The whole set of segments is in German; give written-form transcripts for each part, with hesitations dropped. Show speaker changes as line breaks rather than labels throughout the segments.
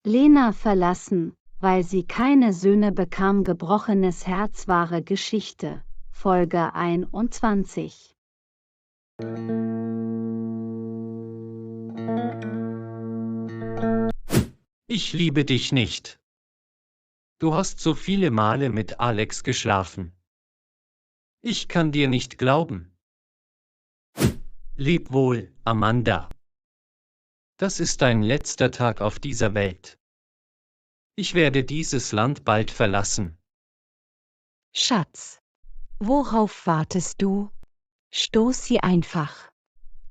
Lena verlassen, weil sie keine Söhne bekam. Gebrochenes Herz. Wahre Geschichte. Folge 21.
Ich liebe dich nicht. Du hast so viele Male mit Alex geschlafen. Ich kann dir nicht glauben. Leb wohl, Amanda. Das ist dein letzter Tag auf dieser Welt. Ich werde dieses Land bald verlassen.
Schatz, worauf wartest du? Stoß sie einfach.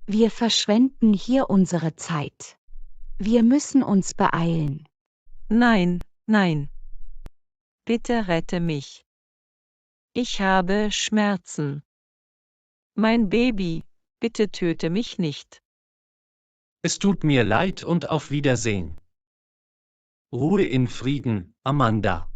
Wir verschwenden hier unsere Zeit. Wir müssen uns beeilen.
Nein, nein. Bitte rette mich. Ich habe Schmerzen. Mein Baby, bitte töte mich nicht.
Es tut mir leid und auf Wiedersehen. Ruhe in Frieden, Amanda.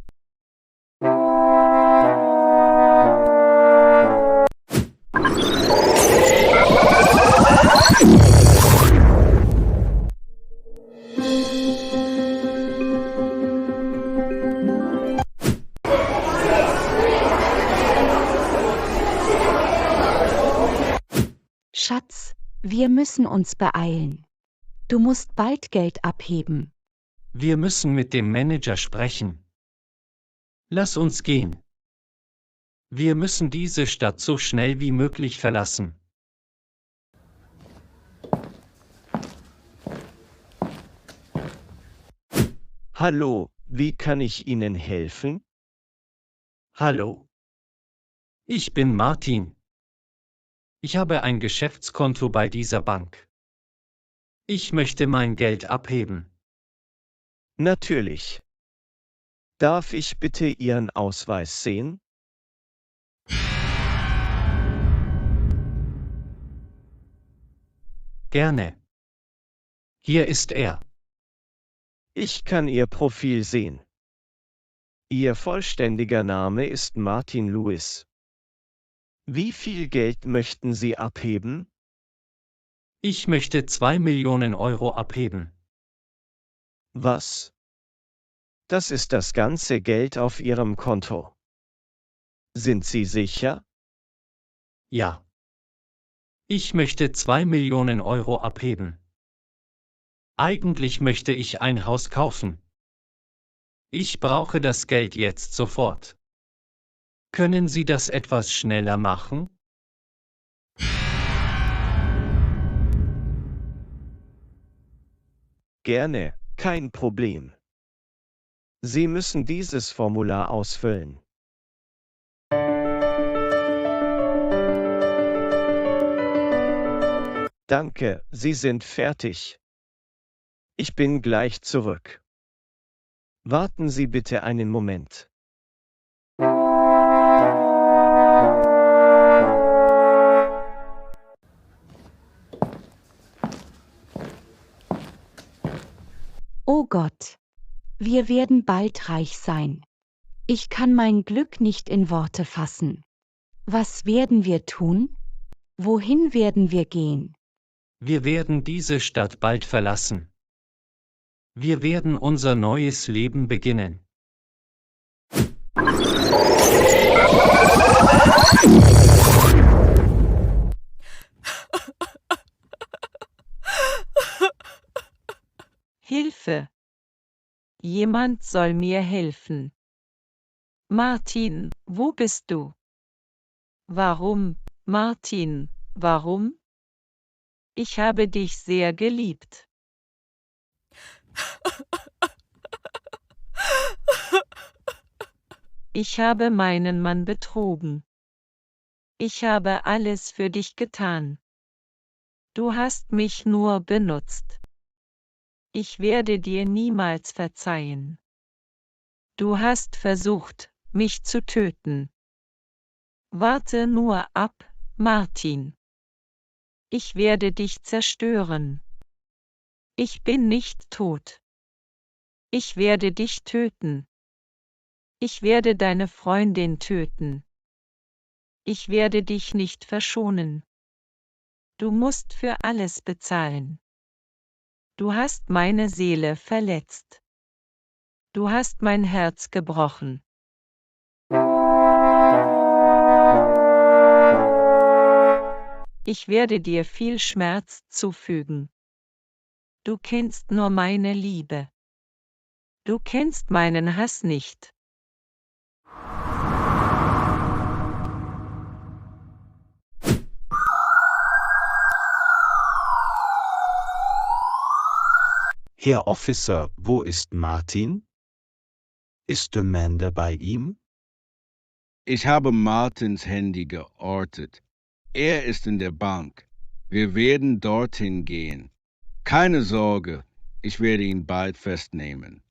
Schatz, wir müssen uns beeilen. Du musst bald Geld abheben.
Wir müssen mit dem Manager sprechen. Lass uns gehen. Wir müssen diese Stadt so schnell wie möglich verlassen.
Hallo, wie kann ich Ihnen helfen?
Hallo. Ich bin Martin. Ich habe ein Geschäftskonto bei dieser Bank. Ich möchte mein Geld abheben.
Natürlich. Darf ich bitte Ihren Ausweis sehen?
Gerne. Hier ist er.
Ich kann Ihr Profil sehen. Ihr vollständiger Name ist Martin Lewis. Wie viel Geld möchten Sie abheben?
Ich möchte 2 Millionen Euro abheben.
Was? Das ist das ganze Geld auf Ihrem Konto. Sind Sie sicher?
Ja. Ich möchte 2 Millionen Euro abheben. Eigentlich möchte ich ein Haus kaufen. Ich brauche das Geld jetzt sofort. Können Sie das etwas schneller machen?
Gerne, kein Problem. Sie müssen dieses Formular ausfüllen. Danke, Sie sind fertig. Ich bin gleich zurück. Warten Sie bitte einen Moment.
Oh Gott. Wir werden bald reich sein. Ich kann mein Glück nicht in Worte fassen. Was werden wir tun? Wohin werden wir gehen?
Wir werden diese Stadt bald verlassen. Wir werden unser neues Leben beginnen.
Hilfe! Jemand soll mir helfen. Martin, wo bist du? Warum, Martin, warum? Ich habe dich sehr geliebt. Ich habe meinen Mann betrogen. Ich habe alles für dich getan. Du hast mich nur benutzt. Ich werde dir niemals verzeihen. Du hast versucht, mich zu töten. Warte nur ab, Martin. Ich werde dich zerstören. Ich bin nicht tot. Ich werde dich töten. Ich werde deine Freundin töten. Ich werde dich nicht verschonen. Du musst für alles bezahlen. Du hast meine Seele verletzt. Du hast mein Herz gebrochen. Ich werde dir viel Schmerz zufügen. Du kennst nur meine Liebe. Du kennst meinen Hass nicht.
Herr Officer, wo ist Martin? Ist Amanda bei ihm?
Ich habe Martins Handy geortet. Er ist in der Bank. Wir werden dorthin gehen. Keine Sorge, ich werde ihn bald festnehmen.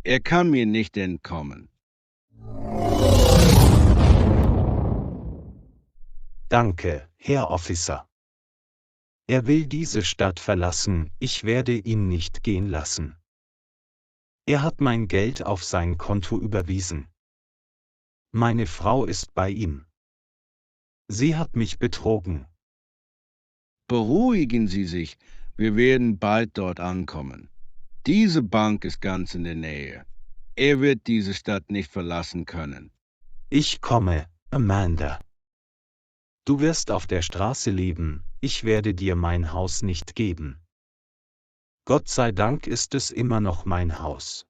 Er kann mir nicht entkommen.
Danke, Herr Officer. Er will diese Stadt verlassen, ich werde ihn nicht gehen lassen. Er hat mein Geld auf sein Konto überwiesen. Meine Frau ist bei ihm. Sie hat mich betrogen.
Beruhigen Sie sich, wir werden bald dort ankommen. Diese Bank ist ganz in der Nähe. Er wird diese Stadt nicht verlassen können.
Ich komme, Amanda. Du wirst auf der Straße leben, ich werde dir mein Haus nicht geben. Gott sei Dank ist es immer noch mein Haus.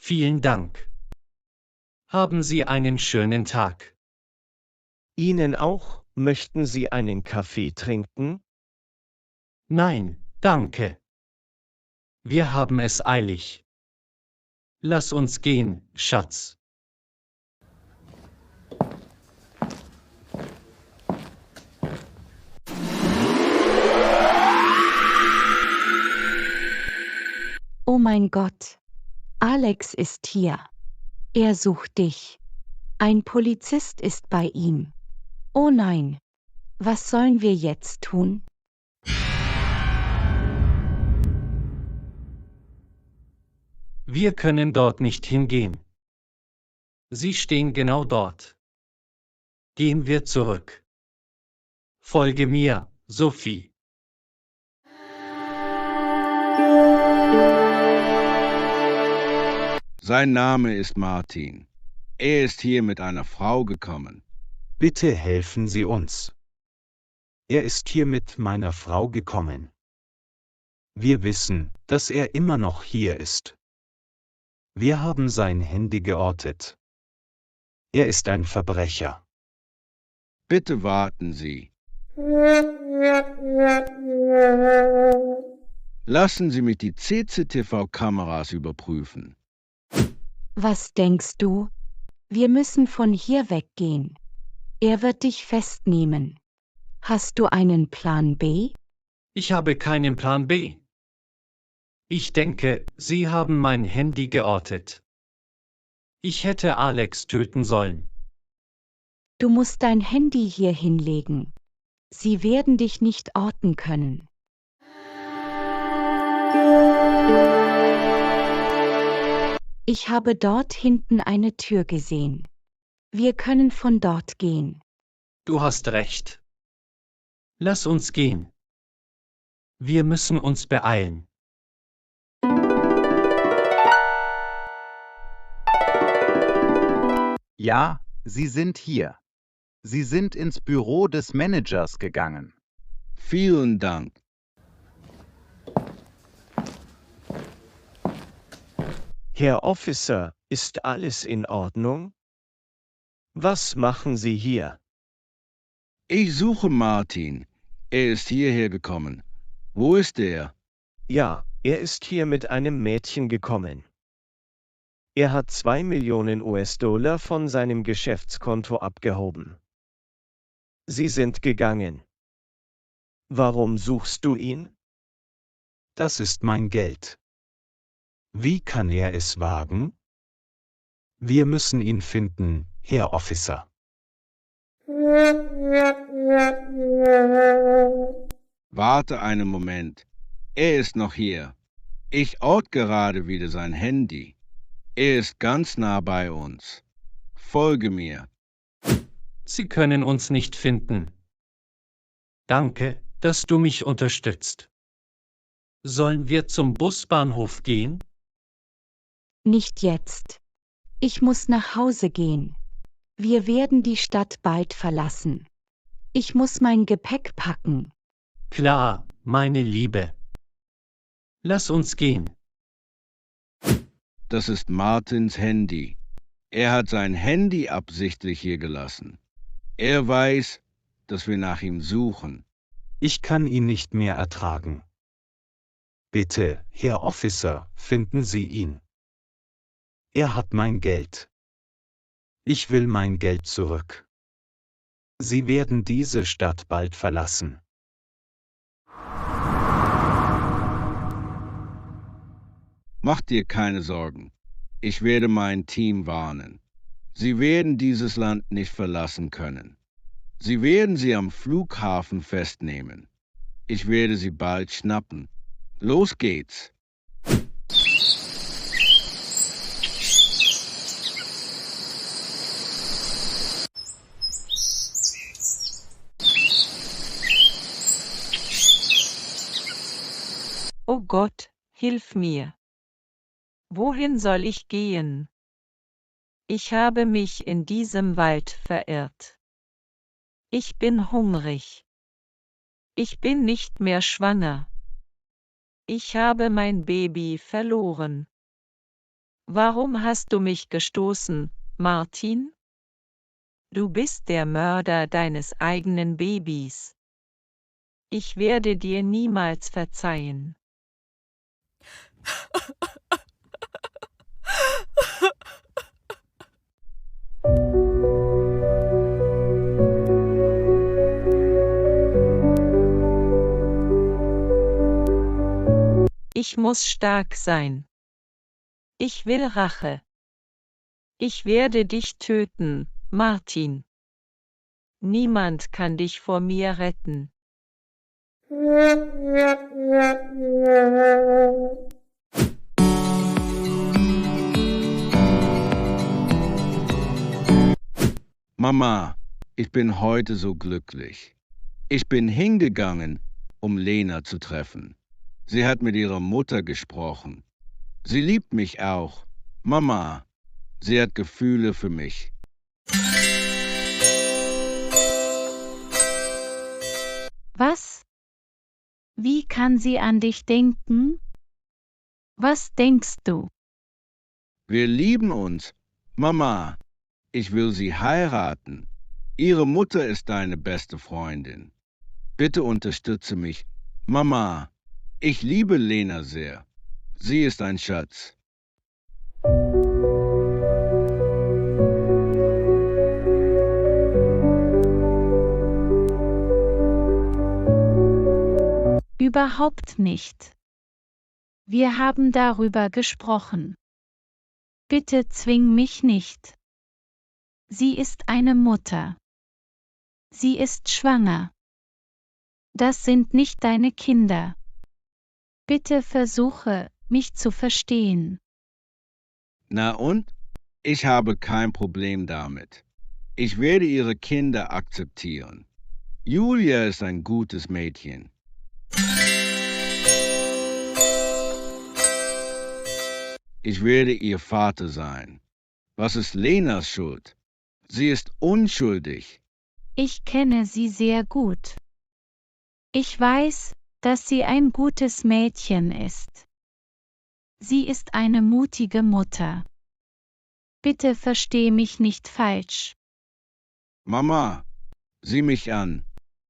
Vielen Dank. Haben Sie einen schönen Tag.
Ihnen auch? Möchten Sie einen Kaffee trinken?
Nein, danke. Wir haben es eilig. Lass uns gehen, Schatz.
Oh mein Gott. Alex ist hier. Er sucht dich. Ein Polizist ist bei ihm. Oh nein. Was sollen wir jetzt tun?
Wir können dort nicht hingehen. Sie stehen genau dort. Gehen wir zurück. Folge mir, Sophie.
Sein Name ist Martin. Er ist hier mit einer Frau gekommen.
Bitte helfen Sie uns. Er ist hier mit meiner Frau gekommen. Wir wissen, dass er immer noch hier ist. Wir haben sein Handy geortet. Er ist ein Verbrecher.
Bitte warten Sie. Lassen Sie mich die CCTV-Kameras überprüfen.
Was denkst du? Wir müssen von hier weggehen. Er wird dich festnehmen. Hast du einen Plan B?
Ich habe keinen Plan B. Ich denke, Sie haben mein Handy geortet. Ich hätte Alex töten sollen.
Du musst dein Handy hier hinlegen. Sie werden dich nicht orten können. Ich habe dort hinten eine Tür gesehen. Wir können von dort gehen.
Du hast recht. Lass uns gehen. Wir müssen uns beeilen.
Ja, Sie sind hier. Sie sind ins Büro des Managers gegangen.
Vielen Dank.
Herr Officer, ist alles in Ordnung? Was machen Sie hier?
Ich suche Martin. Er ist hierher gekommen. Wo ist er?
Ja, er ist hier mit einem Mädchen gekommen. Er hat 2 Millionen US-Dollar von seinem Geschäftskonto abgehoben. Sie sind gegangen. Warum suchst du ihn?
Das ist mein Geld. Wie kann er es wagen? Wir müssen ihn finden, Herr Officer.
Warte einen Moment. Er ist noch hier. Ich orte gerade wieder sein Handy. Er ist ganz nah bei uns. Folge mir.
Sie können uns nicht finden. Danke, dass du mich unterstützt. Sollen wir zum Busbahnhof gehen?
Nicht jetzt. Ich muss nach Hause gehen. Wir werden die Stadt bald verlassen. Ich muss mein Gepäck packen.
Klar, meine Liebe. Lass uns gehen.
Das ist Martins Handy. Er hat sein Handy absichtlich hier gelassen. Er weiß, dass wir nach ihm suchen.
Ich kann ihn nicht mehr ertragen. Bitte, Herr Officer, finden Sie ihn. Er hat mein Geld. Ich will mein Geld zurück. Sie werden diese Stadt bald verlassen.
Mach dir keine Sorgen. Ich werde mein Team warnen. Sie werden dieses Land nicht verlassen können. Sie werden sie am Flughafen festnehmen. Ich werde sie bald schnappen. Los geht's.
Oh Gott, hilf mir. Wohin soll ich gehen? Ich habe mich in diesem Wald verirrt. Ich bin hungrig. Ich bin nicht mehr schwanger. Ich habe mein Baby verloren. Warum hast du mich gestoßen, Martin? Du bist der Mörder deines eigenen Babys. Ich werde dir niemals verzeihen. Ich muss stark sein. Ich will Rache. Ich werde dich töten, Martin. Niemand kann dich vor mir retten.
Mama, ich bin heute so glücklich. Ich bin hingegangen, um Lena zu treffen. Sie hat mit ihrer Mutter gesprochen. Sie liebt mich auch. Mama, sie hat Gefühle für mich.
Was? Wie kann sie an dich denken? Was denkst du?
Wir lieben uns. Mama, ich will sie heiraten. Ihre Mutter ist deine beste Freundin. Bitte unterstütze mich. Mama, ich liebe Lena sehr. Sie ist ein Schatz.
Überhaupt nicht. Wir haben darüber gesprochen. Bitte zwing mich nicht. Sie ist eine Mutter. Sie ist schwanger. Das sind nicht deine Kinder. Bitte versuche, mich zu verstehen.
Na und? Ich habe kein Problem damit. Ich werde ihre Kinder akzeptieren. Julia ist ein gutes Mädchen. Ich werde ihr Vater sein. Was ist Lenas Schuld? Sie ist unschuldig.
Ich kenne sie sehr gut. Ich weiß, dass sie ein gutes Mädchen ist. Sie ist eine mutige Mutter. Bitte versteh mich nicht falsch.
Mama, sieh mich an.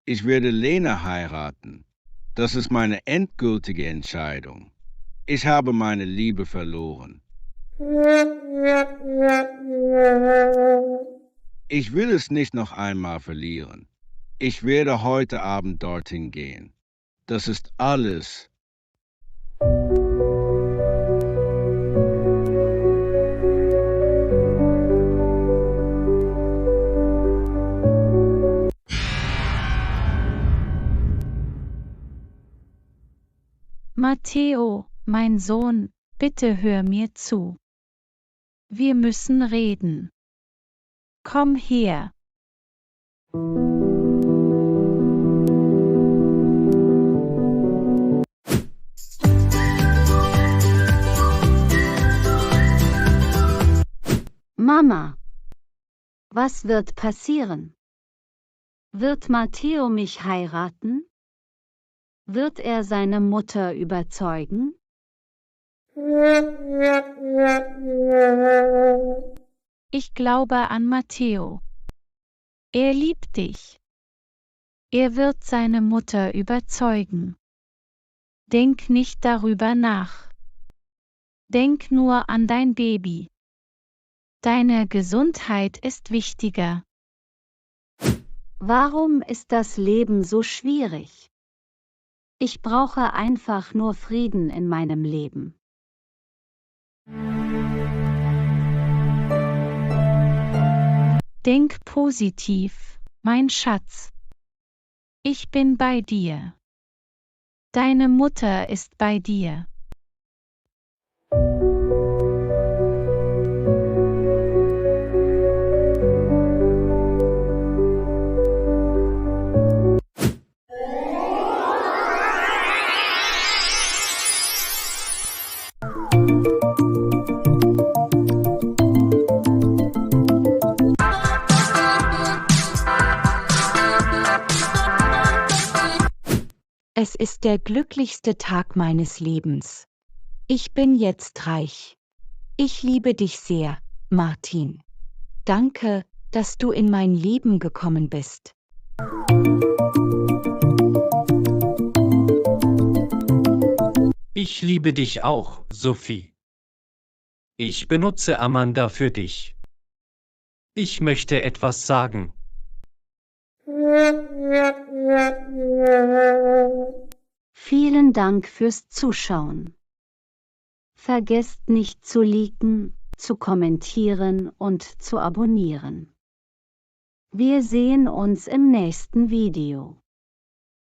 Ich werde Lena heiraten. Das ist meine endgültige Entscheidung. Ich habe meine Liebe verloren. Ich will es nicht noch einmal verlieren. Ich werde heute Abend dorthin gehen. Das ist alles.
Matteo, mein Sohn, bitte hör mir zu. Wir müssen reden. Komm her.
Mama, was wird passieren? Wird Matteo mich heiraten? Wird er seine Mutter überzeugen?
Ich glaube an Matteo. Er liebt dich. Er wird seine Mutter überzeugen. Denk nicht darüber nach. Denk nur an dein Baby. Deine Gesundheit ist wichtiger.
Warum ist das Leben so schwierig? Ich brauche einfach nur Frieden in meinem Leben.
Denk positiv, mein Schatz. Ich bin bei dir. Deine Mutter ist bei dir.
Es ist der glücklichste Tag meines Lebens. Ich bin jetzt reich. Ich liebe dich sehr, Martin. Danke, dass du in mein Leben gekommen bist.
Ich liebe dich auch, Sophie. Ich benutze Amanda für dich. Ich möchte etwas sagen.
Vielen Dank fürs Zuschauen. Vergesst nicht zu liken, zu kommentieren und zu abonnieren. Wir sehen uns im nächsten Video.